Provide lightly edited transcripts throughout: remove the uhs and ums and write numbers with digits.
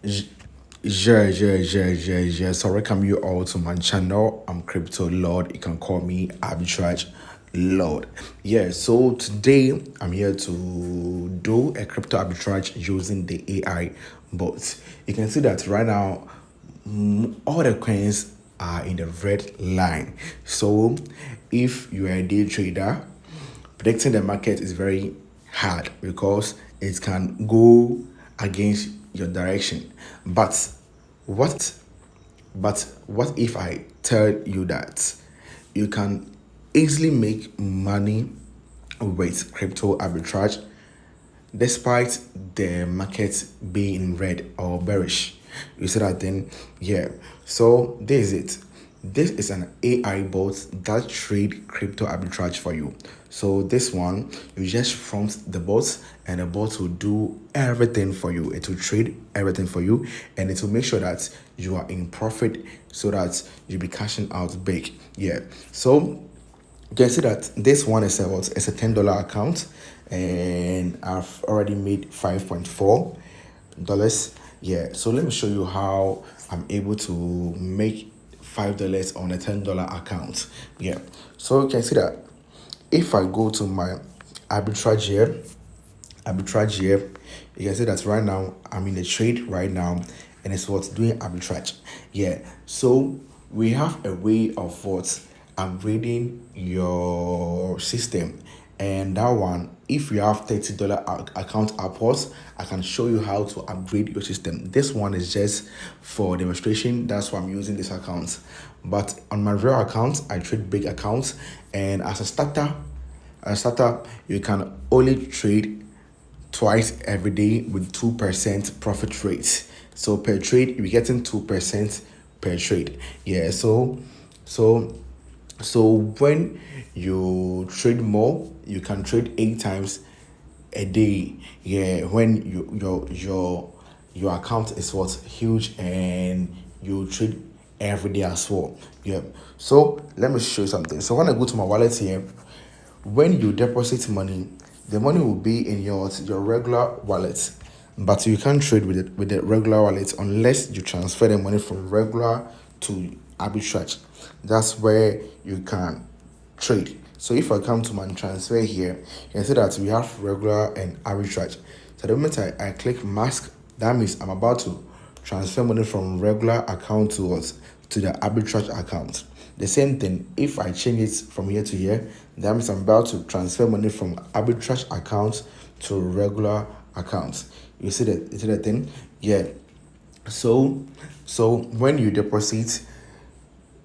Yeah, yeah. So welcome you all to my channel. I'm Crypto Lord. You can call me Arbitrage Lord. Yeah, so today I'm here to do a crypto arbitrage using the AI bots. You can see that right now all the coins are in the red line. So if you are a day trader, predicting the market is very hard because it can go against your direction. But what what if I tell you that you can easily make money with crypto arbitrage despite the market being red or bearish? You see that then? Yeah. So this is it. This is an AI bot that trade crypto arbitrage for you. So this one, you just prompt the bot and the bot will do everything for you. It will trade everything for you and it will make sure that you are in profit so that you'll be cashing out big. Yeah. So you can see that this one is a what? It's a $10 account, and I've already made $5.4. Yeah, so let me show you how I'm able to make $5 on a $10 account. Yeah, so you can see that if I go to my arbitrage here, you can see that right now I'm in the trade right now, and it's what's doing arbitrage. Yeah, so we have a way of what upgrading your system, and that one, if you have $30 account upwards, I can show you how to upgrade your system. This one is just for demonstration, that's why I'm using this account. But on my real account, I trade big accounts, and as a starter, you can only trade twice every day with 2% profit rate. So per trade, you're getting 2% per trade. Yeah, so so when you trade more, you can trade 8 times a day. Yeah, when your account is what huge and you trade every day as well. Yeah. So let me show you something. So when I go to my wallet here, when you deposit money, the money will be in your regular wallet, but you can't trade with it with the regular wallet unless you transfer the money from regular to arbitrage. That's where you can trade. So if I come to my transfer here, you can see that we have regular and arbitrage. So the moment I click mask, that means I'm about to transfer money from regular account to what? To the arbitrage account. The same thing, if I change it from here to here, that means I'm about to transfer money from arbitrage account to regular account. You see the thing? Yeah. So so when you deposit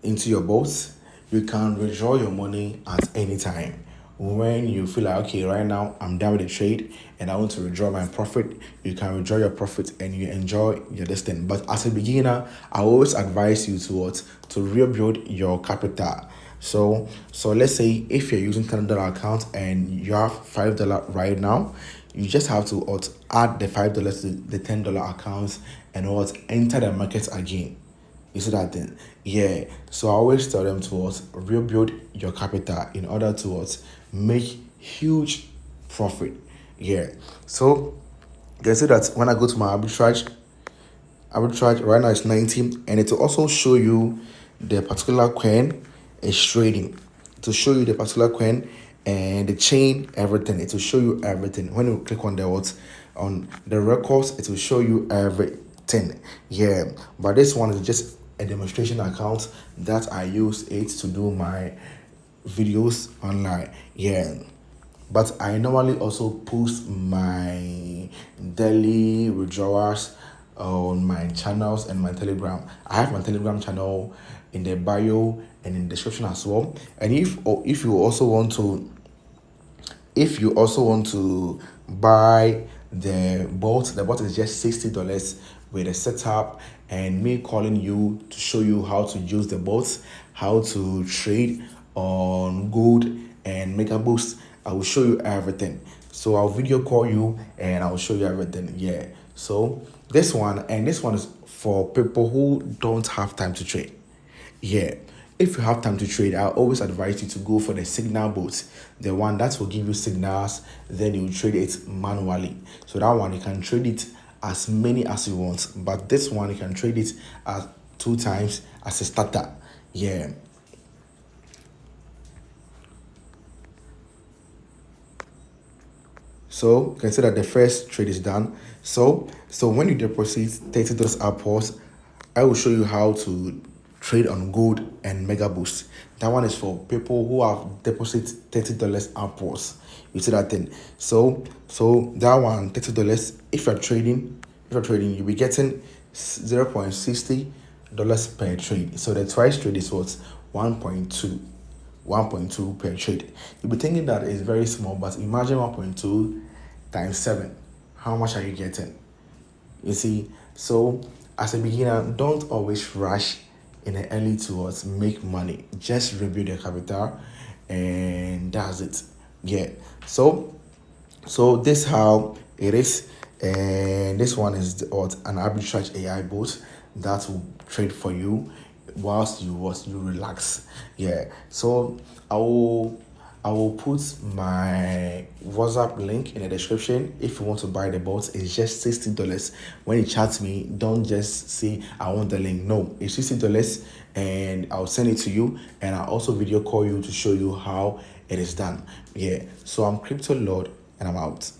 into your boats, you can withdraw your money at any time. When you feel like, okay, right now I'm done with the trade and I want to withdraw my profit, you can withdraw your profit and you enjoy your destiny. But as a beginner, I always advise you to what? To rebuild your capital. So let's say if you're using $10 account and you have $5 right now, you just have to what, add the $5 to the $10 account and what, enter the market again. You see that thing? Yeah. So I always tell them to what, rebuild your capital in order to what, make huge profit. Yeah. So you can see that when I go to my arbitrage right now is 90, and it will also show you the particular coin is trading. To show you the particular coin and the chain, everything. It will show you everything. When you click on the what, on the records, it will show you everything. Yeah, but this one is just a demonstration account that I use it to do my videos online. Yeah, but I normally also post my daily withdrawals on my channels and my telegram. I have my telegram channel in the bio and in the description as well. And if you also want to, if you also want to buy the bot is just $60 with a setup and me calling you to show you how to use the bot, how to trade on gold and mega boost. I will show you everything. So I'll video call you and I'll show you everything. Yeah. So this one is for people who don't have time to trade. Yeah. If you have time to trade, I always advise you to go for the signal boat, the one that will give you signals, then you trade it manually. So that one you can trade it as many as you want. But this one you can trade it at 2 times as a starter. Yeah. So you can see that the first trade is done. So when you deposit $30 upwards, I will show you how to trade on gold and mega boost. That one is for people who have deposit $30 upwards. You see that thing. So that one $30. If you're trading, you'll be getting $0.60 per trade. So the twice trade is what 1.2. 1.2 per trade. You'll be thinking that it's very small, but imagine 1.2 times 7. How much are you getting? You see, so as a beginner, don't always rush in the early towards make money. Just rebuild your capital, and that's it. Yeah. So this how it is, and this one is an arbitrage AI bot that will trade for you whilst you relax. Yeah. So I will I will put my WhatsApp link in the description if you want to buy the bot. It's just $60. When you chat me, don't just say I want the link. No, it's $60 and I'll send it to you, and I'll also video call you to show you how it is done. Yeah. So I'm Crypto Lord and I'm out.